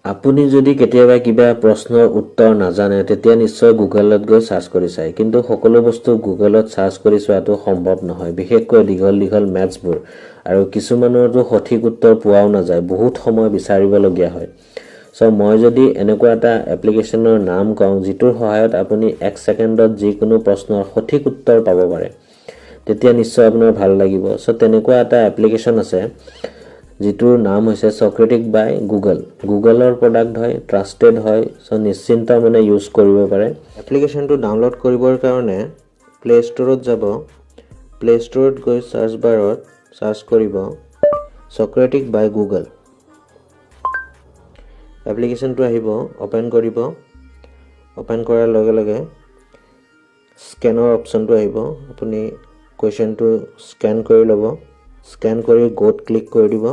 আপুনি যদি কেতিয়াবা কিবা প্ৰশ্নৰ উত্তৰ নাজানে তেতিয়া নিশ্চয় গুগলত গৈ সাৰ্চ কৰি চায় কিন্তু সকলো বস্তু গুগলত সাৰ্চ কৰি চোৱাটো সম্ভৱ নহয় বিশেষকৈ দীঘল দীঘল ম্যাথছবোৰ আৰু কিছুমানৰটো সঠিক উত্তৰ পোৱাও নাযায় বহুত সময় বিচাৰিবলগীয়া হয় সো মই যদি এনেকুৱা এটা এপ্লিকেশনৰ নাম কওঁ যিটোৰ সহায়ত আপুনি 1 সেকেন্ডত যিকোনো প্ৰশ্নৰ সঠিক উত্তৰ পাব পাৰে তেতিয়া নিশ্চয় আপোনাৰ ভাল লাগিব সো তেনেকুৱা এটা এপ্লিকেশন আছে যিটোৰ নাম হৈছে সক্ৰেটিক বাই গুগলৰ প্ৰডাক্ট হয় ট্ৰাস্টেড হয় সো নিশ্চিন্ত মনে ইউজ কৰিব পাৰে এপ্লিকেশনটো ডাউনলোড কৰিবৰ কাৰণে প্লে ষ্টৰত যাব প্লে ষ্টৰত গৈ সাৰ্চ বাৰত সাৰ্চ কৰিব সক্ৰেটিক বাই গুগল এপ্লিকেশনটো আহিব ওপেন কৰিব ওপেন কৰাৰ লগে লগে স্ক্যানৰ অপচনটো আহিব আপুনি কোৱেশ্চনটো স্ক্যান কৰি ল'ব স্ক্যান কৰি গোত ক্লিক কৰি দিব